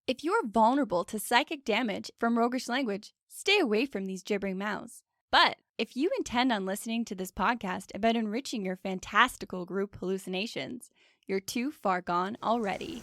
If you're vulnerable to psychic damage from roguish language, stay away from these gibbering mouths. But if you intend on listening to this podcast about enriching your fantastical group hallucinations, you're too far gone already.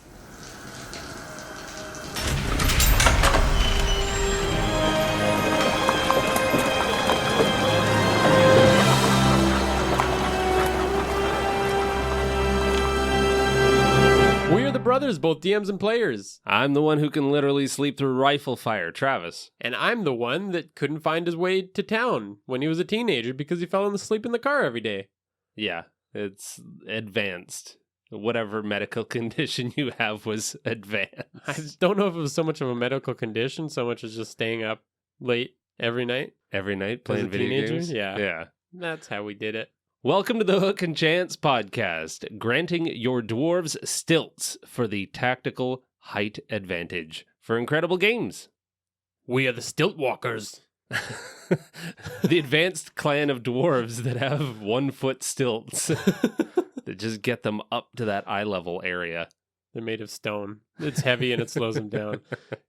We are the brothers, both DMs and players. I'm the one who can literally sleep through rifle fire, Travis. And I'm the one that couldn't find his way to town when he was a teenager because he fell asleep in the car every day. Yeah, it's advanced. Whatever medical condition you have was advanced. I don't know if it was so much of a medical condition, so much as just staying up late every night. Every night playing video games? Yeah. That's how we did it. Welcome to the Hook and Chance podcast, granting your dwarves stilts for the tactical height advantage for incredible games. We are the Stilt Walkers. The advanced clan of dwarves that have 1 foot stilts that just get them up to that eye level area. They're made of stone. It's heavy and it slows them down.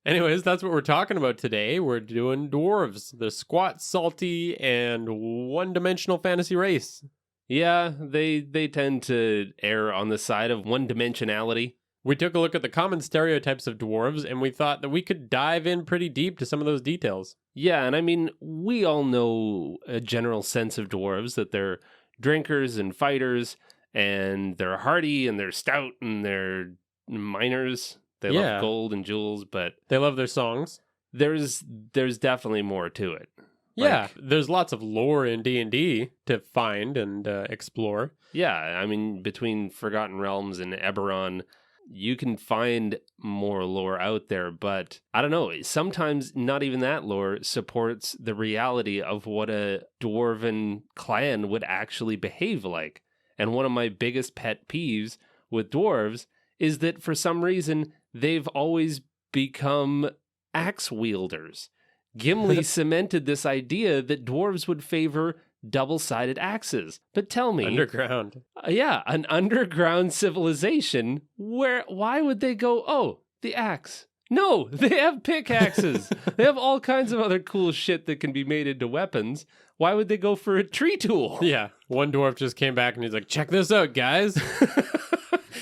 Anyways, that's what we're talking about today. We're doing dwarves, the squat, salty, and one-dimensional fantasy race. Yeah, they tend to err on the side of one-dimensionality. We took a look at the common stereotypes of dwarves, and we thought that we could dive in pretty deep to some of those details. Yeah, and I mean, we all know a general sense of dwarves, that they're drinkers and fighters, and they're hardy, and they're stout, and they're miners. They love gold and jewels, but they love their songs. There's definitely more to it. Yeah, there's lots of lore in D&D to find and explore. Yeah, I mean, between Forgotten Realms and Eberron, you can find more lore out there, but I don't know, sometimes not even that lore supports the reality of what a dwarven clan would actually behave like. And one of my biggest pet peeves with dwarves is that for some reason, they've always become axe wielders. Gimli cemented this idea that dwarves would favor double-sided axes. But tell me... Underground. An underground civilization why would they go, oh, the axe? No, they have pickaxes. They have all kinds of other cool shit that can be made into weapons. Why would they go for a tree tool? Yeah, one dwarf just came back and he's like, check this out, guys.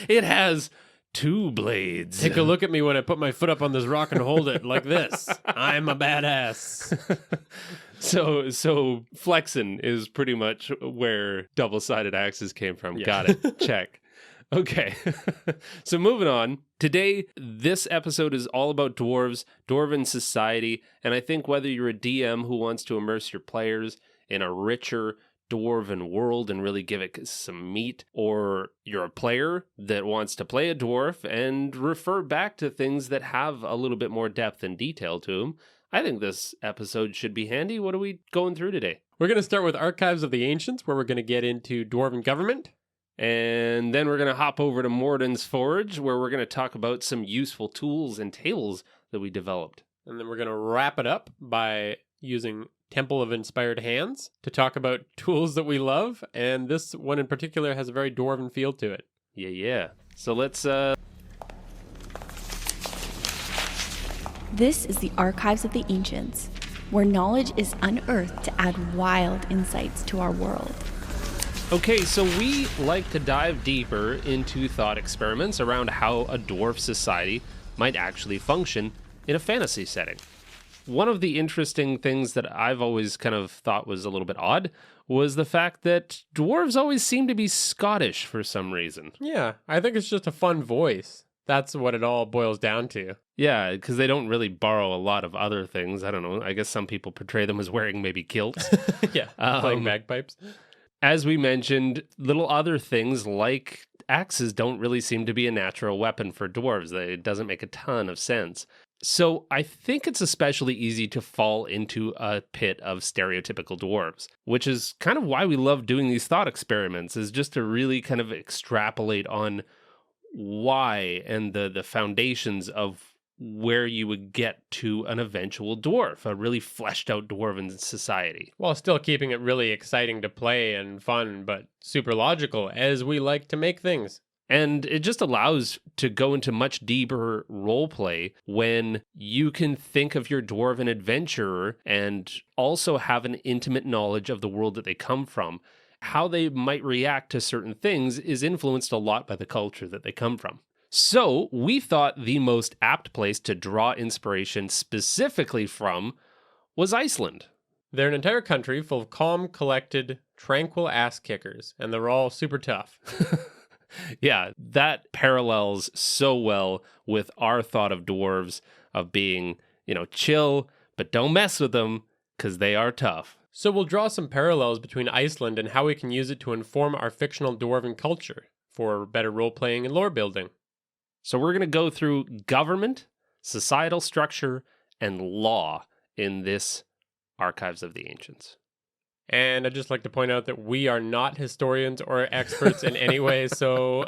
It has 2 blades. Take a look at me when I put my foot up on this rock and hold it like this. I'm a badass. So flexing is pretty much where double-sided axes came from. Yeah. Got it. Check. Okay. So moving on. Today, this episode is all about dwarves, dwarven society, and I think whether you're a DM who wants to immerse your players in a richer dwarven world and really give it some meat, or you're a player that wants to play a dwarf and refer back to things that have a little bit more depth and detail to them, I think this episode should be handy. What are we going through today? We're going to start with Archives of the Ancients, where we're going to get into dwarven government. And then we're going to hop over to Morden's Forge, where we're going to talk about some useful tools and tables that we developed. And then we're going to wrap it up by using Temple of Inspired Hands to talk about tools that we love, and this one in particular has a very dwarven feel to it. Yeah. So let's... This is the Archives of the Ancients, where knowledge is unearthed to add wild insights to our world. Okay, so we like to dive deeper into thought experiments around how a dwarf society might actually function in a fantasy setting. One of the interesting things that I've always kind of thought was a little bit odd was the fact that dwarves always seem to be Scottish for some reason. Yeah, I think it's just a fun voice. That's what it all boils down to. Yeah, because they don't really borrow a lot of other things. I don't know. I guess some people portray them as wearing maybe kilts. Yeah, playing bagpipes. As we mentioned, little other things like axes don't really seem to be a natural weapon for dwarves. It doesn't make a ton of sense. So I think it's especially easy to fall into a pit of stereotypical dwarves, which is kind of why we love doing these thought experiments, is just to really kind of extrapolate on why and the foundations of where you would get to an eventual dwarf, a really fleshed out dwarven society. While still keeping it really exciting to play and fun, but super logical, as we like to make things. And it just allows to go into much deeper role play when you can think of your dwarven adventurer and also have an intimate knowledge of the world that they come from. How they might react to certain things is influenced a lot by the culture that they come from. So we thought the most apt place to draw inspiration specifically from was Iceland. They're an entire country full of calm, collected, tranquil ass kickers, and they're all super tough. Yeah, that parallels so well with our thought of dwarves of being, chill, but don't mess with them because they are tough. So we'll draw some parallels between Iceland and how we can use it to inform our fictional dwarven culture for better role-playing and lore building. So we're going to go through government, societal structure, and law in this Archives of the Ancients. And I'd just like to point out that we are not historians or experts in any way, so...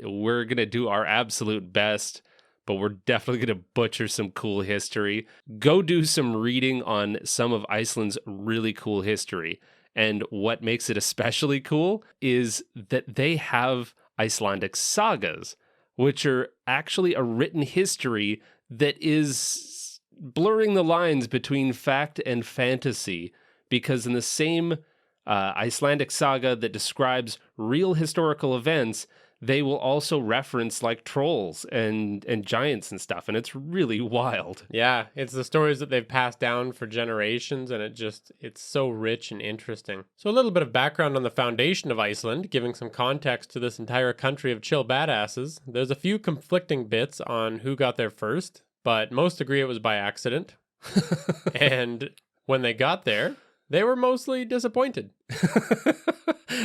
We're going to do our absolute best, but we're definitely going to butcher some cool history. Go do some reading on some of Iceland's really cool history. And what makes it especially cool is that they have Icelandic sagas, which are actually a written history that is blurring the lines between fact and fantasy, because in the same Icelandic saga that describes real historical events, they will also reference like trolls and giants and stuff, and it's really wild. Yeah, it's the stories that they've passed down for generations, and it's so rich and interesting. So a little bit of background on the foundation of Iceland, giving some context to this entire country of chill badasses. There's a few conflicting bits on who got there first, but most agree it was by accident. And when they got there, they were mostly disappointed.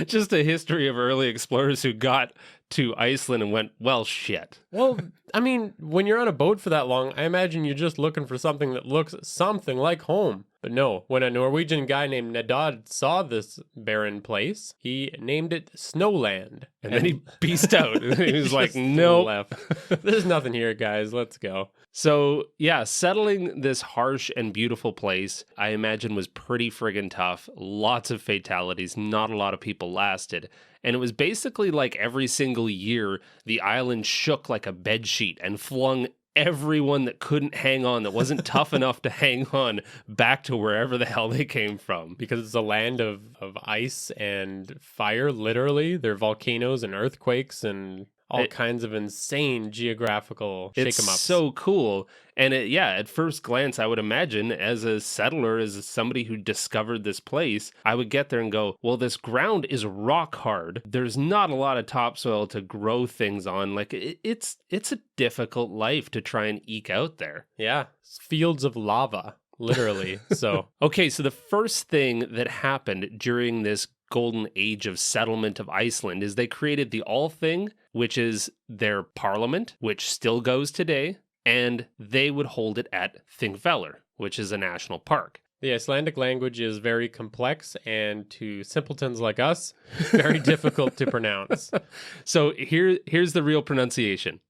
Just a history of early explorers who got to Iceland and went, well, shit. Well, I mean, when you're on a boat for that long, I imagine you're just looking for something that looks something like home. But no, when a Norwegian guy named Nedad saw this barren place, he named it Snowland. And then he beast out. He was like, nope. There's nothing here, guys. Let's go. So, yeah, settling this harsh and beautiful place, I imagine, was pretty friggin' tough. Lots of fatalities. Not a lot of people lasted. And it was basically like every single year, the island shook like a bedsheet and flung everyone that couldn't hang on, that wasn't tough enough to hang on, back to wherever the hell they came from. Because it's a land of ice and fire, literally. There are volcanoes and earthquakes and all kinds of insane geographical shake-em-ups. It's so cool. And at first glance, I would imagine as a settler, as somebody who discovered this place, I would get there and go, well, this ground is rock hard. There's not a lot of topsoil to grow things on. Like it's a difficult life to try and eke out there. Yeah. It's fields of lava, literally. So okay, so the first thing that happened during this golden age of settlement of Iceland is they created the Althing, which is their parliament, which still goes today, and they would hold it at Thingvellir, which is a national park. The Icelandic language is very complex and to simpletons like us, very difficult to pronounce. So here's the real pronunciation.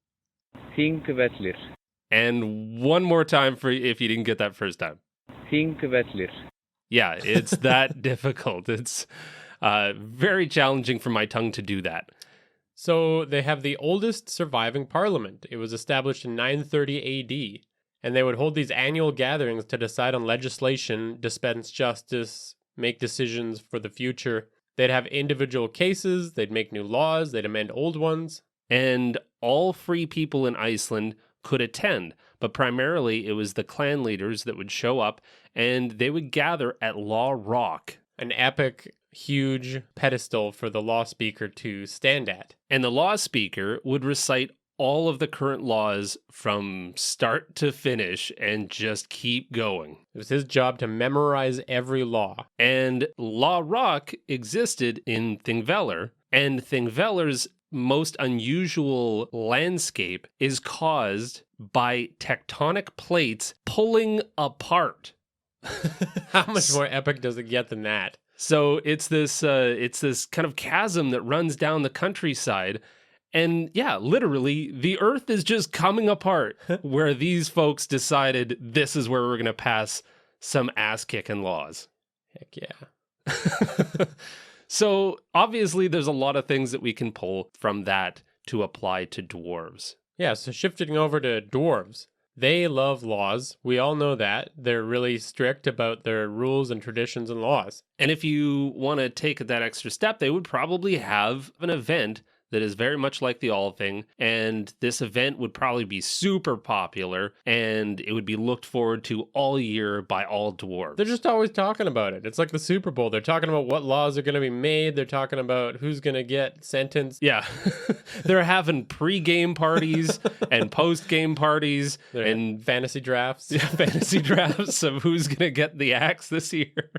Thingvellir. And one more time for if you didn't get that first time. Thingvellir. Yeah, it's that difficult. It's very challenging for my tongue to do that. So they have the oldest surviving parliament. It was established in 930 AD, and they would hold these annual gatherings to decide on legislation, dispense justice, make decisions for the future. They'd have individual cases, they'd make new laws, they'd amend old ones. And all free people in Iceland could attend, but primarily it was the clan leaders that would show up, and they would gather at Law Rock. An epic, huge pedestal for the law speaker to stand at. And the law speaker would recite all of the current laws from start to finish and just keep going. It was his job to memorize every law. And Law Rock existed in Thingvellir, and Thingvellir's most unusual landscape is caused by tectonic plates pulling apart. How much more epic does it get than that? So it's this kind of chasm that runs down the countryside. And yeah, literally, the earth is just coming apart where these folks decided this is where we're going to pass some ass-kicking laws. Heck yeah. So obviously, there's a lot of things that we can pull from that to apply to dwarves. Yeah, so shifting over to dwarves. They love laws. We all know that. They're really strict about their rules and traditions and laws. And if you want to take that extra step, they would probably have an event that is very much like the All thing, and this event would probably be super popular, and it would be looked forward to all year by all dwarves. They're just always talking about it. It's like the Super Bowl. They're talking about what laws are going to be made. They're talking about who's going to get sentenced. Yeah. They're having pre-game parties and post-game parties and fantasy drafts. Yeah, fantasy drafts of who's going to get the axe this year.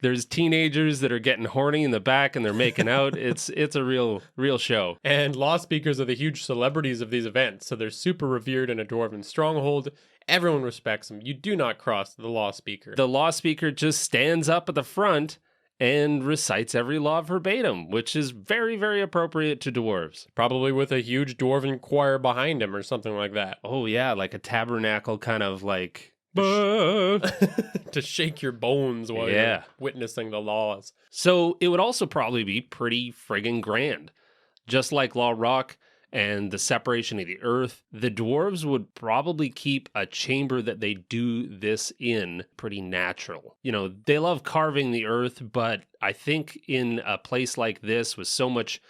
There's teenagers that are getting horny in the back and they're making out. It's a real show. And law speakers are the huge celebrities of these events, so they're super revered in a Dwarven Stronghold. Everyone respects them. You do not cross the law speaker. The law speaker just stands up at the front and recites every law verbatim, which is very, very appropriate to dwarves. Probably with a huge Dwarven choir behind him or something like that. Oh yeah, like a tabernacle kind of like... to shake your bones while you're witnessing the laws. So it would also probably be pretty friggin' grand. Just like Law Rock and the separation of the earth, the dwarves would probably keep a chamber that they do this in pretty natural. You know, they love carving the earth, but I think in a place like this with so much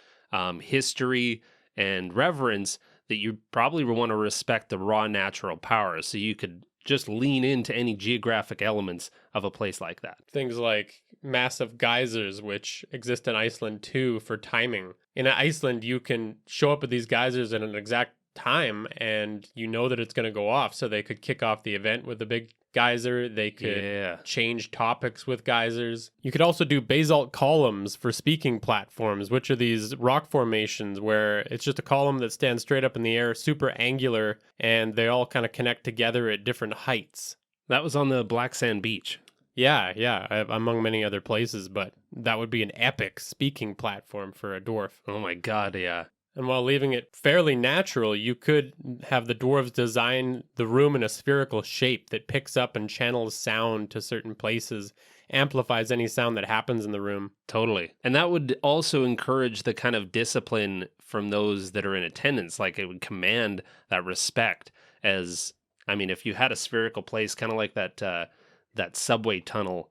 history and reverence that you probably would want to respect the raw natural power, so you could just lean into any geographic elements of a place like that. Things like massive geysers, which exist in Iceland too for timing. In Iceland, you can show up at these geysers at an exact time and you know that it's going to go off. So they could kick off the event with a big geyser. They could change topics with geysers. You could also do basalt columns for speaking platforms, which are these rock formations where it's just a column that stands straight up in the air, super angular, and they all kind of connect together at different heights. That was on the Black Sand Beach. Yeah, among many other places, but that would be an epic speaking platform for a dwarf. Oh my god, yeah. And while leaving it fairly natural, you could have the dwarves design the room in a spherical shape that picks up and channels sound to certain places, amplifies any sound that happens in the room. Totally. And that would also encourage the kind of discipline from those that are in attendance. Like it would command that respect as, I mean, if you had a spherical place, kind of like that subway tunnel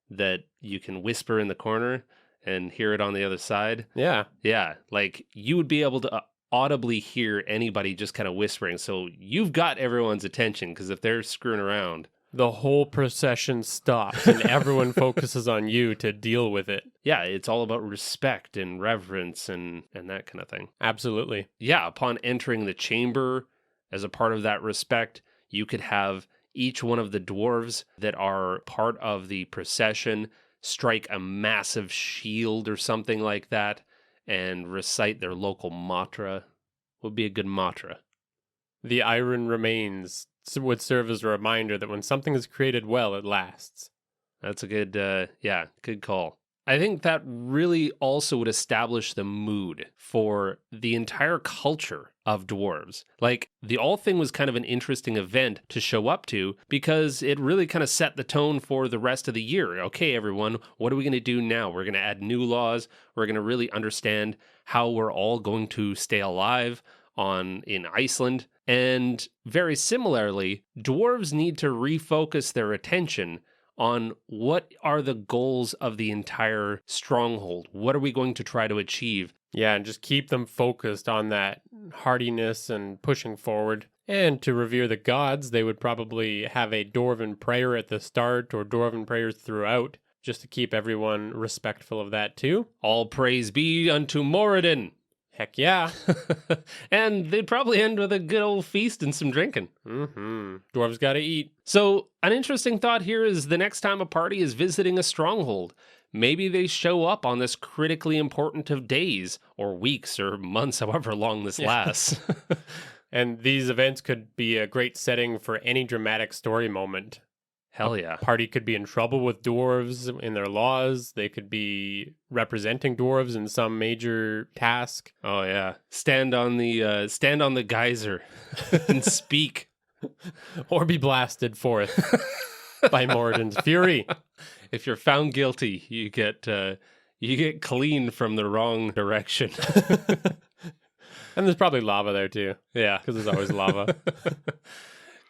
that you can whisper in the corner and hear it on the other side. Yeah. Yeah. Like you would be able to audibly hear anybody just kind of whispering. So you've got everyone's attention because if they're screwing around, the whole procession stops and everyone focuses on you to deal with it. Yeah. It's all about respect and reverence and that kind of thing. Absolutely. Yeah. Upon entering the chamber as a part of that respect, you could have each one of the dwarves that are part of the procession strike a massive shield or something like that and recite their local mantra. Would be a good mantra. The iron remains would serve as a reminder that when something is created well, it lasts. That's a good, good call. I think that really also would establish the mood for the entire culture of dwarves. Like, the All Thing was kind of an interesting event to show up to because it really kind of set the tone for the rest of the year. Okay, everyone, what are we going to do now? We're going to add new laws. We're going to really understand how we're all going to stay alive in Iceland. And very similarly, dwarves need to refocus their attention on what are the goals of the entire stronghold. What are we going to try to achieve? Yeah, and just keep them focused on that hardiness and pushing forward. And to revere the gods, they would probably have a Dwarven prayer at the start or Dwarven prayers throughout, just to keep everyone respectful of that too. All praise be unto Moradin. Heck yeah. And they'd probably end with a good old feast and some drinking. Mm-hmm. Dwarves gotta eat. So an interesting thought here is the next time a party is visiting a stronghold, maybe they show up on this critically important of days or weeks or months, however long this lasts. And these events could be a great setting for any dramatic story moment. Hell yeah. A party could be in trouble with dwarves in their laws. They could be representing dwarves in some major task. Oh yeah. Stand on the geyser and speak. Or be blasted forth by Moradin's fury. If you're found guilty, you get You get clean from the wrong direction. And there's probably lava there too, Yeah. because there's always lava.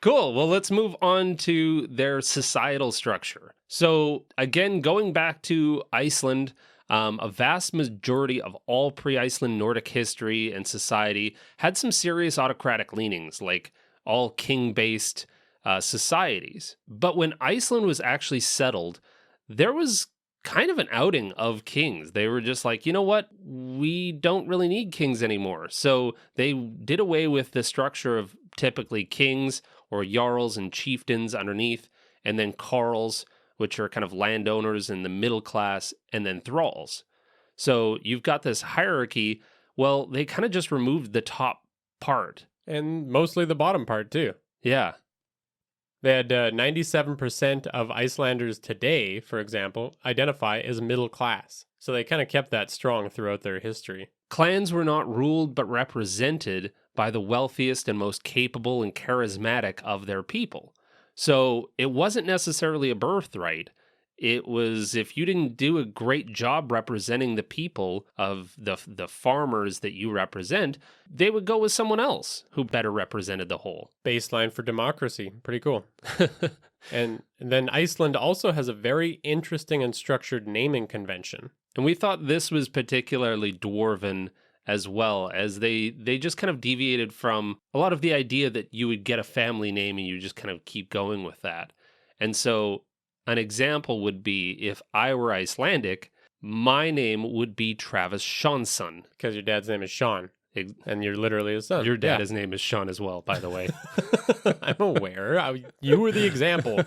Cool. Well, let's move on to their societal structure. So, again, going back to Iceland, a vast majority of all pre-Iceland Nordic history and society had some serious autocratic leanings, like all king-based societies. But when Iceland was actually settled, there was kind of an outing of kings. They were just like, you know what? We don't really need kings anymore. So they did away with the structure of typically kings or jarls and chieftains underneath, and then carls, which are kind of landowners in the middle class, and then thralls. So you've got this hierarchy. Well, they kind of just removed the top part. And mostly the bottom part too. Yeah. They had 97% of Icelanders today, for example, identify as middle class. So they kind of kept that strong throughout their history. Clans were not ruled but represented by the wealthiest and most capable and charismatic of their people. So it wasn't necessarily a birthright. It was, if you didn't do a great job representing the people of the farmers that you represent, they would go with someone else who better represented the whole. Baseline for democracy. Pretty cool. And then Iceland also has a very interesting and structured naming convention. And we thought this was particularly dwarven as well, as they just kind of deviated from a lot of the idea that you would get a family name and you just kind of keep going with that. And so an example would be if I were Icelandic, my name would be Travis Seanson. Because your dad's name is Sean. And you're literally his son. Your dad's name is Sean as well, by the way. I'm aware. You were the example.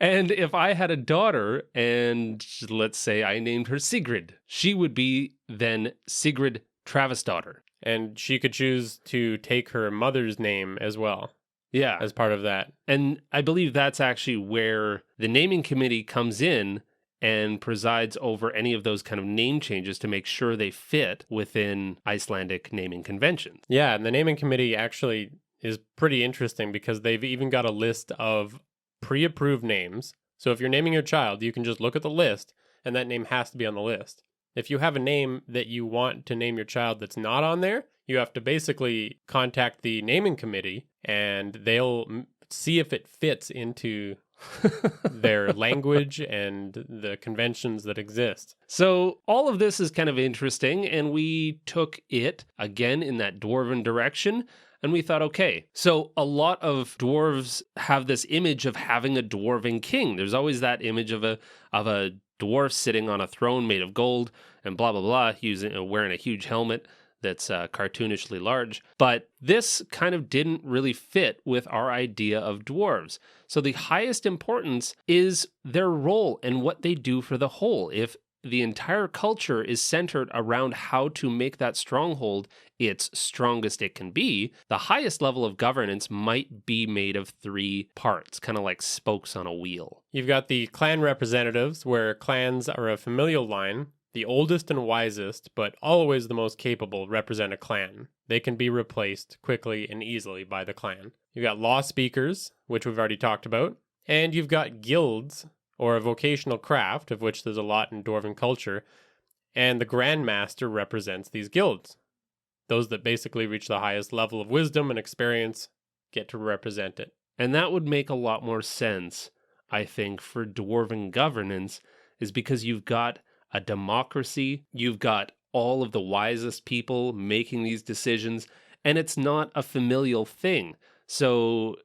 And if I had a daughter and let's say I named her Sigrid, she would be then Sigrid Travis' daughter. And she could choose to take her mother's name as well. Yeah. As part of that. And I believe that's actually where the naming committee comes in and presides over any of those kind of name changes to make sure they fit within Icelandic naming conventions. Yeah, and the naming committee actually is pretty interesting because they've even got a list of pre-approved names. So if you're naming your child, you can just look at the list and that name has to be on the list. If you have a name that you want to name your child that's not on there, you have to basically contact the naming committee and they'll see if it fits into their language and the conventions that exist. So all of this is kind of interesting, and we took it again in that dwarven direction, and we thought, okay, so a lot of dwarves have this image of having a dwarven king. There's always that image of a dwarf sitting on a throne made of gold and blah, blah, blah, wearing a huge helmet that's cartoonishly large. But this kind of didn't really fit with our idea of dwarves. So the highest importance is their role and what they do for the whole. If the entire culture is centered around how to make that stronghold its strongest it can be, the highest level of governance might be made of 3 parts, kind of like spokes on a wheel. You've got the clan representatives, where clans are a familial line. The oldest and wisest, but always the most capable, represent a clan. They can be replaced quickly and easily by the clan. You've got law speakers, which we've already talked about. And you've got guilds, or a vocational craft, of which there's a lot in Dwarven culture. And the Grandmaster represents these guilds. Those that basically reach the highest level of wisdom and experience get to represent it. And that would make a lot more sense, I think, for Dwarven governance, is because you've got a democracy, you've got all of the wisest people making these decisions, and it's not a familial thing. So,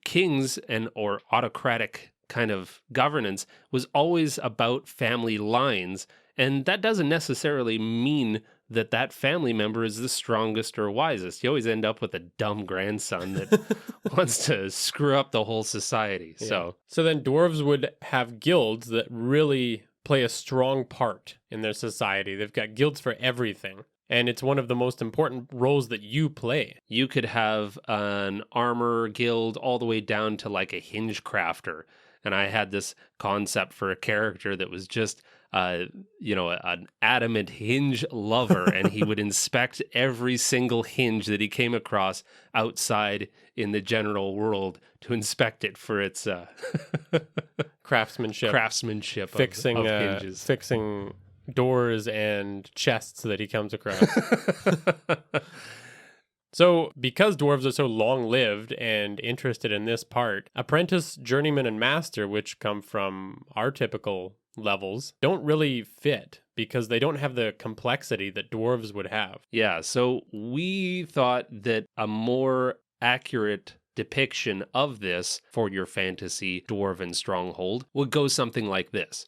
kings or autocratic kind of governance was always about family lines, and that doesn't necessarily mean that family member is the strongest or wisest. You always end up with a dumb grandson that wants to screw up the whole society. Yeah. So then dwarves would have guilds that really play a strong part in their society. They've got guilds for everything. And it's one of the most important roles that you play. You could have an armor guild all the way down to like a hinge crafter. And I had this concept for a character that was just, an adamant hinge lover. And he would inspect every single hinge that he came across outside in the general world to inspect it for its craftsmanship fixing of hinges. Fixing doors and chests that he comes across. So, because dwarves are so long-lived and interested in this part, apprentice, journeyman, and master, which come from our typical levels, don't really fit because they don't have the complexity that dwarves would have. Yeah, so we thought that a more accurate depiction of this for your fantasy Dwarven Stronghold would go something like this.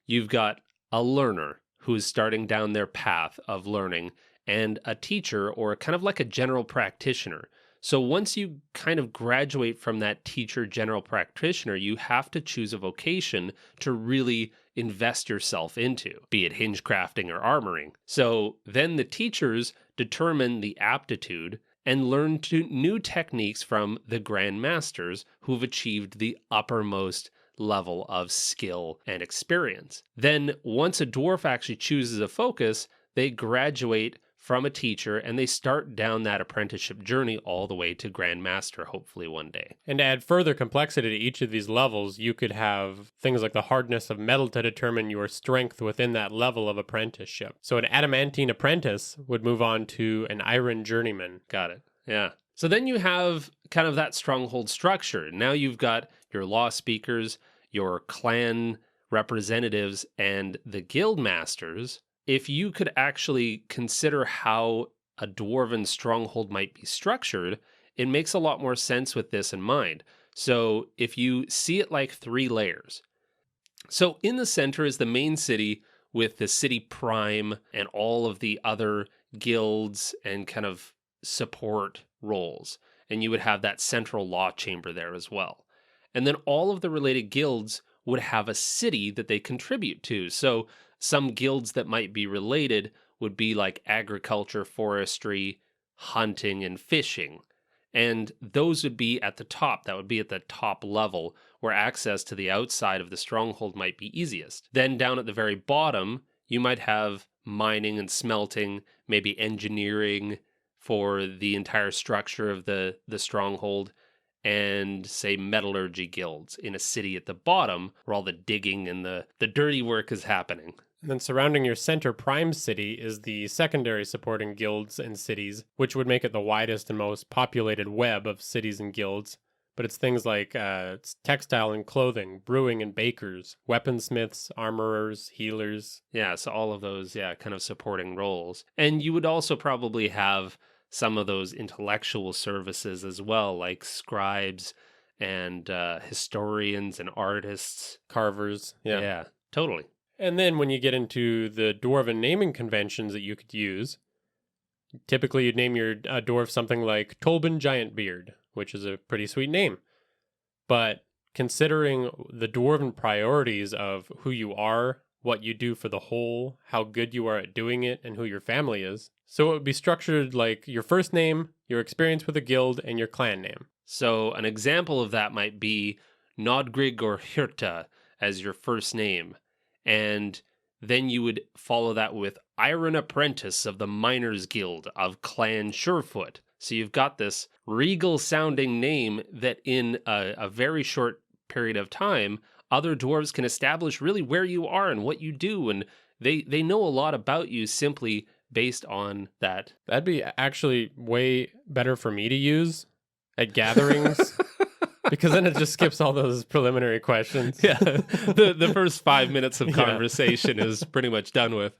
You've got a learner who is starting down their path of learning, and a teacher or kind of like a general practitioner. So once you kind of graduate from that teacher general practitioner, you have to choose a vocation to really invest yourself into, be it hinge crafting or armoring. So then the teachers determine the aptitude and learn new techniques from the grandmasters who've achieved the uppermost level of skill and experience. Then once a dwarf actually chooses a focus, they graduate from a teacher, and they start down that apprenticeship journey all the way to Grandmaster, hopefully one day. And to add further complexity to each of these levels, you could have things like the hardness of metal to determine your strength within that level of apprenticeship. So an adamantine apprentice would move on to an iron journeyman. Got it. Yeah. So then you have kind of that stronghold structure. Now you've got your law speakers, your clan representatives, and the guild masters. If you could actually consider how a dwarven stronghold might be structured, it makes a lot more sense with this in mind. So if you see it like 3 layers. So in the center is the main city with the city prime and all of the other guilds and kind of support roles. And you would have that central law chamber there as well. And then all of the related guilds would have a city that they contribute to. So some guilds that might be related would be like agriculture, forestry, hunting, and fishing. And those would be at the top. That would be at the top level where access to the outside of the stronghold might be easiest. Then down at the very bottom, you might have mining and smelting, maybe engineering for the entire structure of the stronghold, and say metallurgy guilds in a city at the bottom where all the digging and the dirty work is happening. And then surrounding your center prime city is the secondary supporting guilds and cities, which would make it the widest and most populated web of cities and guilds. But it's things like textile and clothing, brewing and bakers, weaponsmiths, armorers, healers. Yeah, so all of those, kind of supporting roles. And you would also probably have some of those intellectual services as well, like scribes and historians and artists. Carvers. Yeah, totally. And then when you get into the dwarven naming conventions that you could use, typically you'd name your dwarf something like Tolbin Giantbeard, which is a pretty sweet name. But considering the dwarven priorities of who you are, what you do for the whole, how good you are at doing it, and who your family is, so it would be structured like your first name, your experience with a guild, and your clan name. So an example of that might be Nodgrig or Hirta as your first name. And then you would follow that with Iron Apprentice of the Miners Guild of Clan Surefoot. So you've got this regal-sounding name that in a very short period of time, other dwarves can establish really where you are and what you do, and they know a lot about you simply based on that. That'd be actually way better for me to use at gatherings. Because then it just skips all those preliminary questions. Yeah, the first 5 minutes of conversation is pretty much done with.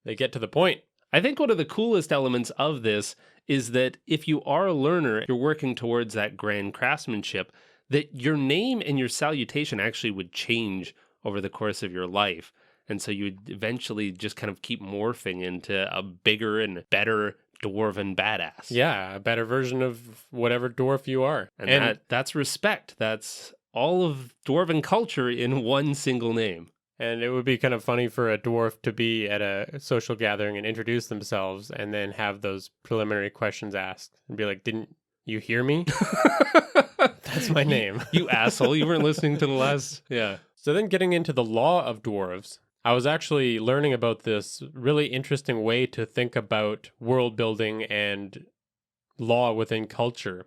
They get to the point. I think one of the coolest elements of this is that if you are a learner, you're working towards that grand craftsmanship, that your name and your salutation actually would change over the course of your life. And so you would eventually just kind of keep morphing into a bigger and better dwarven badass. Yeah, a better version of whatever dwarf you are. And that's respect. That's all of dwarven culture in one single name. And it would be kind of funny for a dwarf to be at a social gathering and introduce themselves and then have those preliminary questions asked and be like, didn't you hear me? That's my name. You asshole. You weren't listening to the last. Yeah. So then getting into the law of dwarves, I was actually learning about this really interesting way to think about world building and law within culture,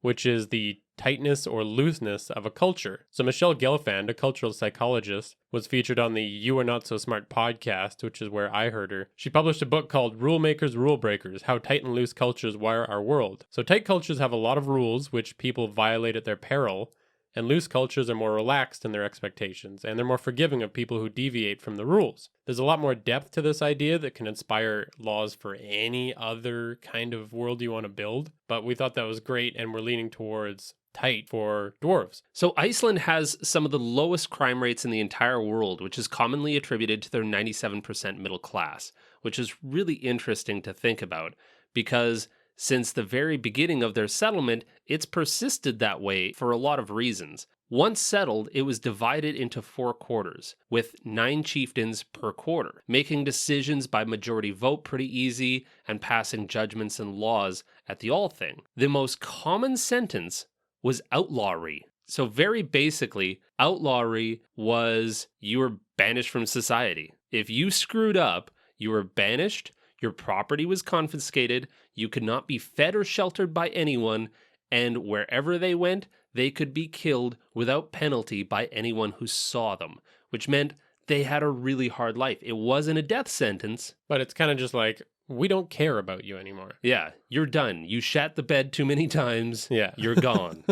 which is the tightness or looseness of a culture. So Michelle Gelfand, a cultural psychologist, was featured on the You Are Not So Smart podcast, which is where I heard her. She published a book called Rule Makers, Rule Breakers, How Tight and Loose Cultures Wire Our World. So tight cultures have a lot of rules which people violate at their peril, and loose cultures are more relaxed in their expectations, and they're more forgiving of people who deviate from the rules. There's a lot more depth to this idea that can inspire laws for any other kind of world you want to build, but we thought that was great, and we're leaning towards tight for dwarves. So Iceland has some of the lowest crime rates in the entire world, which is commonly attributed to their 97% middle class, which is really interesting to think about because since the very beginning of their settlement, it's persisted that way for a lot of reasons. Once settled, it was divided into 4 quarters, with 9 chieftains per quarter, making decisions by majority vote pretty easy and passing judgments and laws at the Althing. The most common sentence was outlawry. So very basically, outlawry was you were banished from society. If you screwed up, you were banished, your property was confiscated, you could not be fed or sheltered by anyone, and wherever they went, they could be killed without penalty by anyone who saw them, which meant they had a really hard life. It wasn't a death sentence. But it's kind of just like, we don't care about you anymore. Yeah, you're done. You shat the bed too many times. Yeah. You're gone.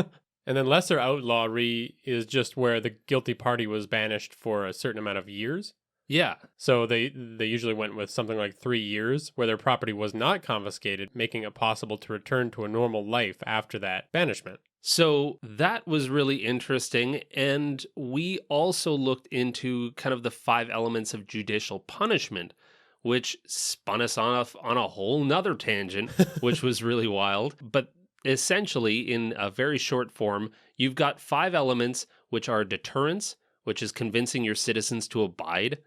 And then lesser outlawry is just where the guilty party was banished for a certain amount of years. Yeah. So they usually went with something like 3 years where their property was not confiscated, making it possible to return to a normal life after that banishment. So that was really interesting. And we also looked into kind of the 5 elements of judicial punishment, which spun us off on a whole nother tangent, which was really wild. But essentially, in a very short form, you've got 5 elements, which are deterrence, which is convincing your citizens to abide;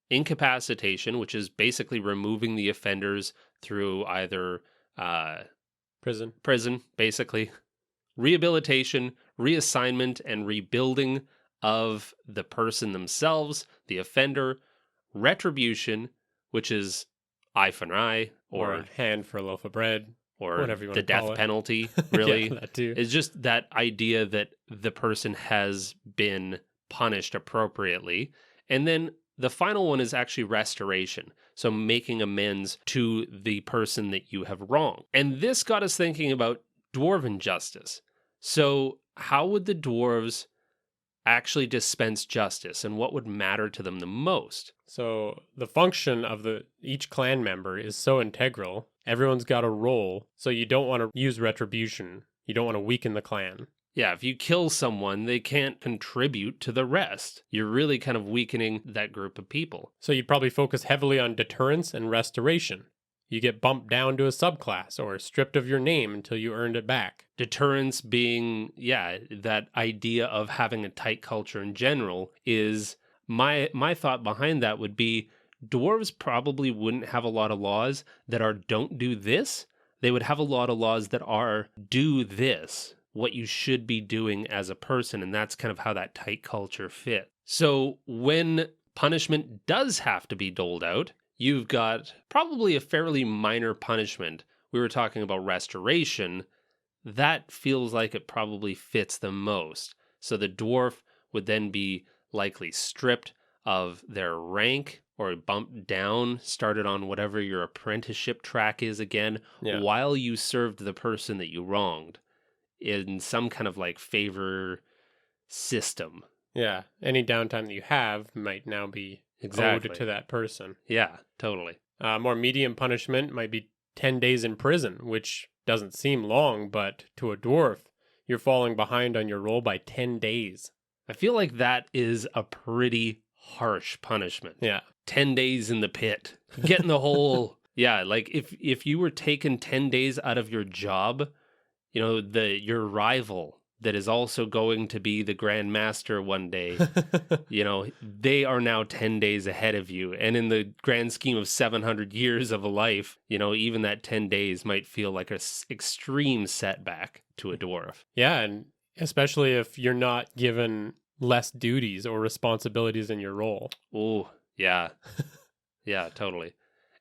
incapacitation, which is basically removing the offenders through either prison, basically; rehabilitation, reassignment, and rebuilding of the person themselves, the offender; retribution, which is eye for an eye, or hand for a loaf of bread, or whatever you want the to call death it. penalty, really. Yeah, that too. It's just that idea that the person has been punished appropriately. And then the final one is actually restoration. So making amends to the person that you have wronged. And this got us thinking about dwarven justice. So how would the dwarves actually dispense justice, and what would matter to them the most? So the function of each clan member is so integral. Everyone's got a role, so you don't want to use retribution. You don't want to weaken the clan. Yeah, if you kill someone, they can't contribute to the rest. You're really kind of weakening that group of people. So you'd probably focus heavily on deterrence and restoration. You get bumped down to a subclass or stripped of your name until you earned it back. Deterrence being, that idea of having a tight culture in general is my thought behind that would be dwarves probably wouldn't have a lot of laws that are don't do this. They would have a lot of laws that are do this, what you should be doing as a person. And that's kind of how that tight culture fit. So when punishment does have to be doled out, you've got probably a fairly minor punishment. We were talking about restoration. That feels like it probably fits the most. So the dwarf would then be likely stripped of their rank or bumped down, started on whatever your apprenticeship track is again, while you served the person that you wronged in some kind of like favor system. Yeah, any downtime that you have might now be owed to that person. Yeah, totally. More medium punishment might be 10 days in prison, which doesn't seem long, but to a dwarf, you're falling behind on your role by 10 days. I feel like that is a pretty harsh punishment. Yeah. 10 days in the pit. Get in the hole. Yeah, like if you were taken 10 days out of your job, your rival that is also going to be the Grand Master one day, they are now 10 days ahead of you. And in the grand scheme of 700 years of a life, even that 10 days might feel like an extreme setback to a dwarf. Yeah, and especially if you're not given less duties or responsibilities in your role. Oh, yeah. Yeah, totally.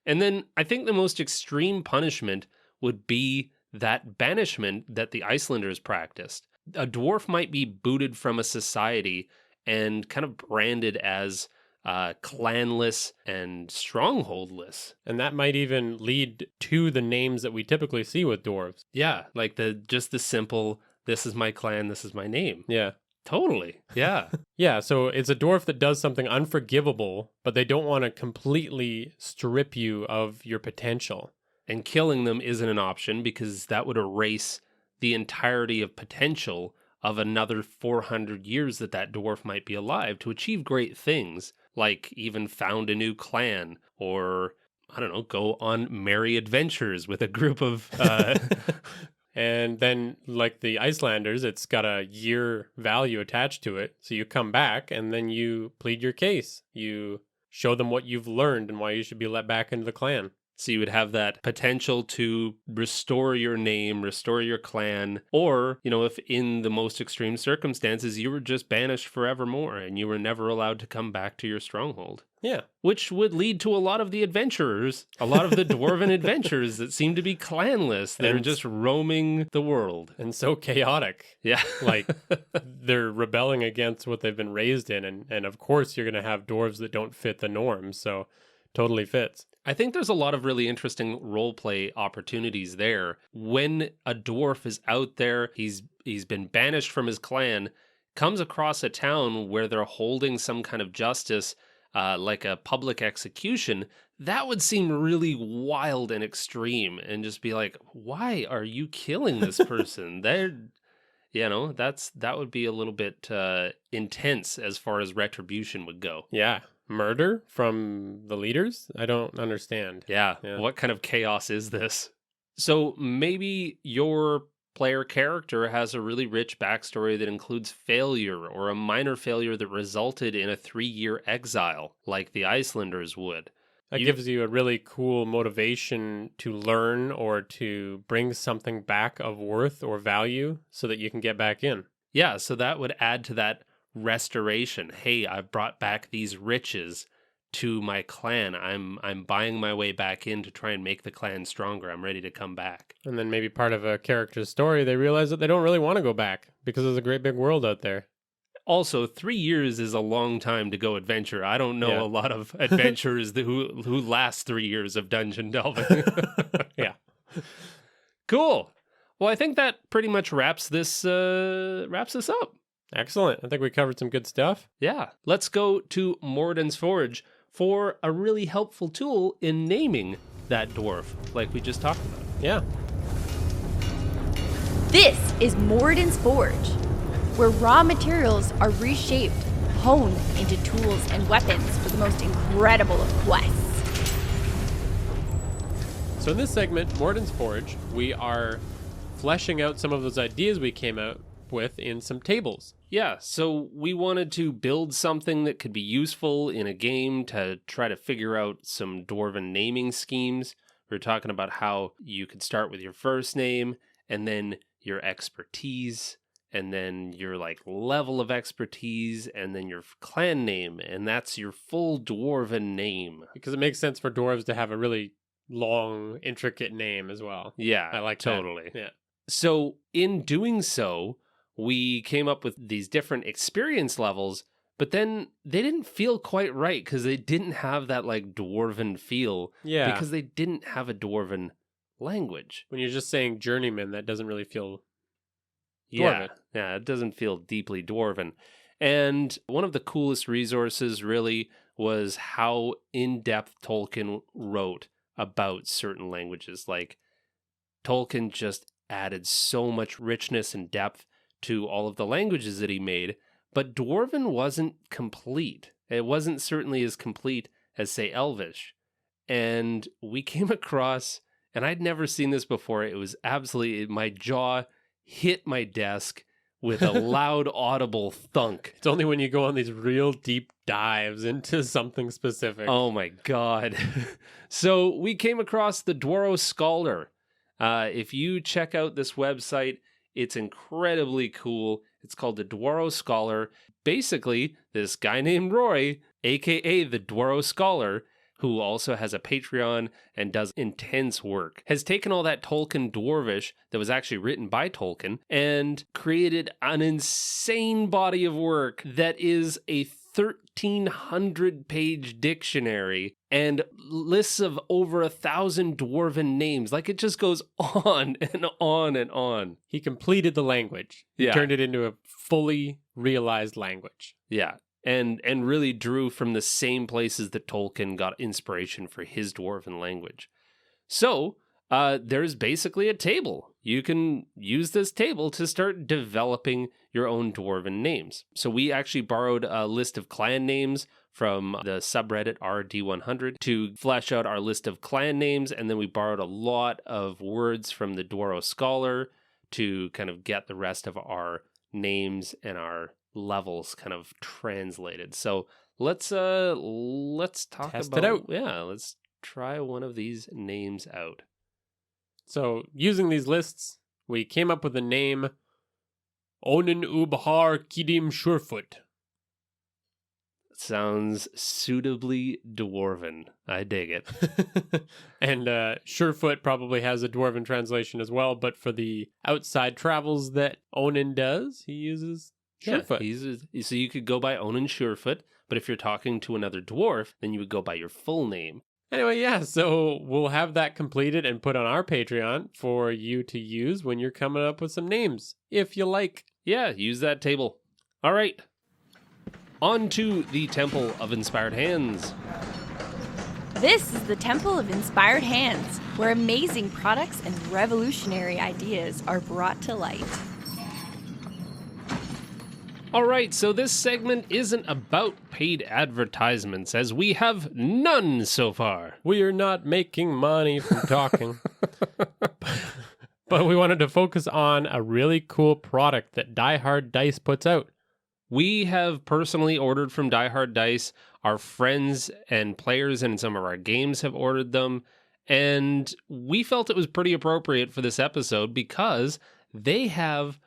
And then I think the most extreme punishment would be that banishment that the Icelanders practiced. a dwarf might be booted from a society and kind of branded as clanless and strongholdless. And that might even lead to the names that we typically see with dwarves. Yeah, like just the simple, this is my clan, this is my name. Yeah. Totally. Yeah. Yeah, so it's a dwarf that does something unforgivable, but they don't want to completely strip you of your potential. And killing them isn't an option because that would erase the entirety of potential of another 400 years that dwarf might be alive to achieve great things, like even found a new clan or, I don't know, go on merry adventures with a group of... And then, like the Icelanders, it's got a year value attached to it. So you come back and then you plead your case. You show them what you've learned and why you should be let back into the clan. So you would have that potential to restore your name, restore your clan, or, if in the most extreme circumstances, you were just banished forevermore and you were never allowed to come back to your stronghold. Yeah. Which would lead to a lot of the adventurers, a lot of the dwarven adventurers that seem to be clanless. They're just roaming the world. And so chaotic. Yeah. Like, they're rebelling against what they've been raised in. And of course, you're going to have dwarves that don't fit the norms. So totally fits. I think there's a lot of really interesting role play opportunities there. When a dwarf is out there, he's been banished from his clan, comes across a town where they're holding some kind of justice, like a public execution, that would seem really wild and extreme and just be like, why are you killing this person? That would be a little bit intense as far as retribution would go. Yeah. Murder from the leaders? I don't understand. Yeah. What kind of chaos is this? So maybe your player character has a really rich backstory that includes failure or a minor failure that resulted in a 3-year exile, like the Icelanders would. That gives you a really cool motivation to learn or to bring something back of worth or value so that you can get back in. Yeah, so that would add to that restoration. Hey, I've brought back these riches to my clan. I'm buying my way back in to try and make the clan stronger. I'm ready to come back. And then maybe part of a character's story, they realize that they don't really want to go back because there's a great big world out there. Also, 3 years is a long time to go adventure. I don't know a lot of adventurers who last 3 years of dungeon delving. Yeah. Cool. Well, I think that pretty much wraps this up. Excellent. I think we covered some good stuff. Yeah. Let's go to Morden's Forge for a really helpful tool in naming that dwarf, like we just talked about. Yeah. This is Morden's Forge, where raw materials are reshaped, honed into tools and weapons for the most incredible of quests. So in this segment, Morden's Forge, we are fleshing out some of those ideas we came out with in some tables. Yeah, so we wanted to build something that could be useful in a game to try to figure out some dwarven naming schemes. We were talking about how you could start with your first name and then your expertise and then your level of expertise and then your clan name, and that's your full dwarven name. Because it makes sense for dwarves to have a really long, intricate name as well. Yeah, I like totally. That. Yeah. So in doing so, we came up with these different experience levels, but then they didn't feel quite right because they didn't have that dwarven feel. Yeah. Because they didn't have a dwarven language. When you're just saying journeyman, that doesn't really feel dwarven. Yeah, it doesn't feel deeply dwarven. And one of the coolest resources really was how in-depth Tolkien wrote about certain languages. Tolkien just added so much richness and depth to all of the languages that he made, but Dwarven wasn't complete. It wasn't certainly as complete as, say, Elvish. And we came across, and I'd never seen this before, it was absolutely, my jaw hit my desk with a loud, audible thunk. It's only when you go on these real deep dives into something specific. Oh my God. So we came across the Dwarven Scholar. If you check out this website, it's incredibly cool. It's called the Dwarven Scholar. Basically, this guy named Roy, aka the Dwarven Scholar, who also has a Patreon and does intense work, has taken all that Tolkien Dwarvish that was actually written by Tolkien and created an insane body of work that is a 1,300-page dictionary and lists of over 1,000 Dwarven names. Like, it just goes on and on and on. He completed the language. He Yeah. turned it into a fully realized language. Yeah. And really drew from the same places that Tolkien got inspiration for his Dwarven language. So, there's basically a table. You can use this table to start developing your own Dwarven names. So we actually borrowed a list of clan names from the subreddit RD100 to flesh out our list of clan names, and then we borrowed a lot of words from the Dwaro Scholar to kind of get the rest of our names and our levels kind of translated. So let's talk Test about it out. Yeah, let's try one of these names out. So, using these lists, we came up with the name Onin Ubhar Kidim Surefoot. Sounds suitably dwarven. I dig it. And Surefoot probably has a dwarven translation as well, but for the outside travels that Onin does, he uses Surefoot. Yeah, so you could go by Onin Surefoot, but if you're talking to another dwarf, then you would go by your full name. Anyway, yeah, so we'll have that completed and put on our Patreon for you to use when you're coming up with some names, if you like. Yeah, use that table. All right. On to the Temple of Inspired Hands. This is the Temple of Inspired Hands, where amazing products and revolutionary ideas are brought to light. All right, so this segment isn't about paid advertisements, as we have none so far. We are not making money from talking. But we wanted to focus on a really cool product that Die Hard Dice puts out. We have personally ordered from Die Hard Dice. Our friends and players in some of our games have ordered them. And we felt it was pretty appropriate for this episode because they have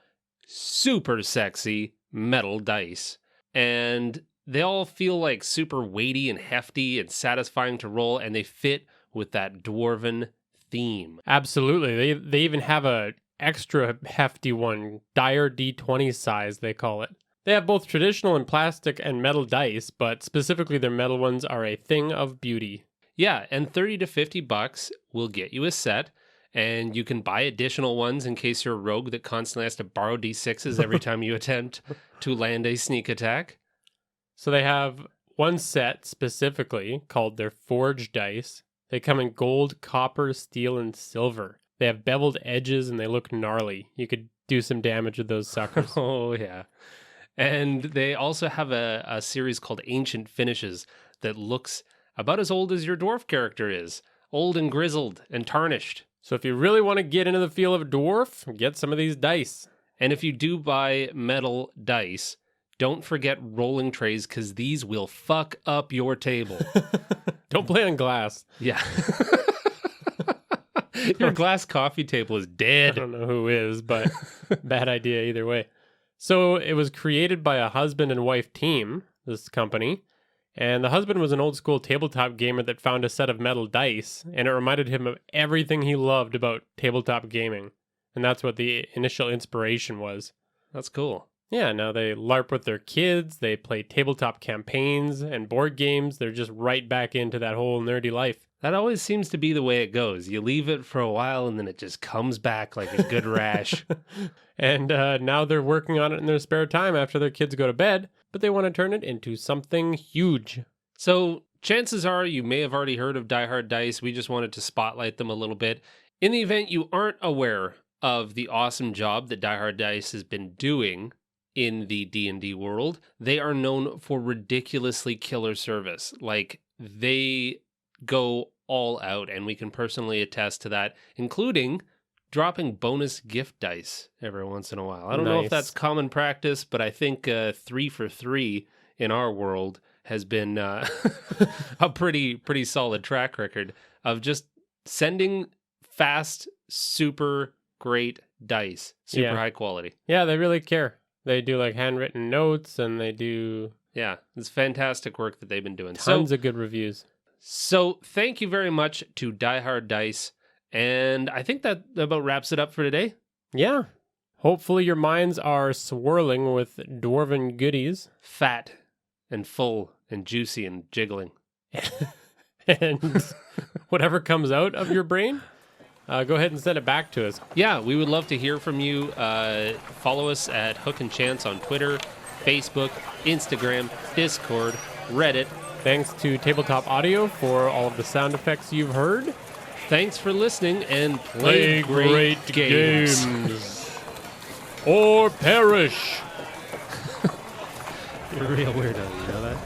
super sexy metal dice. And they all feel like super weighty and hefty and satisfying to roll, and they fit with that dwarven theme. Absolutely. They even have a extra hefty one, Dire D20 size, they call it. They have both traditional and plastic and metal dice, but specifically their metal ones are a thing of beauty. Yeah, and $30 to $50 will get you a set, and you can buy additional ones in case you're a rogue that constantly has to borrow D6s every time you attempt to land a sneak attack. So they have one set specifically called their Forge dice. They come in gold, copper, steel, and silver. They have beveled edges and they look gnarly. You could do some damage with those suckers. Oh, yeah. And they also have a series called Ancient Finishes that looks about as old as your dwarf character is. Old and grizzled and tarnished. So if you really want to get into the feel of a dwarf, get some of these dice. And if you do buy metal dice, don't forget rolling trays, because these will fuck up your table. Don't play on glass. Yeah. Your glass coffee table is I dead. don't know who is, but bad idea either way. So it was created by a husband and wife team, this company. And the husband was an old school tabletop gamer that found a set of metal dice, and it reminded him of everything he loved about tabletop gaming. And that's what the initial inspiration was. That's cool. Yeah, now they LARP with their kids, they play tabletop campaigns and board games. They're just right back into that whole nerdy life. That always seems to be the way it goes. You leave it for a while and then it just comes back like a good rash. And now they're working on it in their spare time after their kids go to bed, but they want to turn it into something huge. So chances are you may have already heard of Die Hard Dice. We just wanted to spotlight them a little bit. In the event you aren't aware of the awesome job that Die Hard Dice has been doing in the D&D world, they are known for ridiculously killer service. Like, they go all out, and we can personally attest to that, including dropping bonus gift dice every once in a while. I don't know if that's common practice, but I think 3 for 3 in our world has been a pretty solid track record of just sending fast, super great dice, super high quality. Yeah, they really care. They do like handwritten notes, and they do Yeah, it's fantastic work that they've been doing. tons of good reviews. So thank you very much to Die Hard Dice. And I think that about wraps it up for today. Yeah. Hopefully your minds are swirling with dwarven goodies. Fat and full and juicy and jiggling. And whatever comes out of your brain, go ahead and send it back to us. Yeah, we would love to hear from you. Follow us at Hook and Chance on Twitter, Facebook, Instagram, Discord, Reddit. Thanks to Tabletop Audio for all of the sound effects you've heard. Thanks for listening and play great games. Or perish. You're a real weirdo, you know that?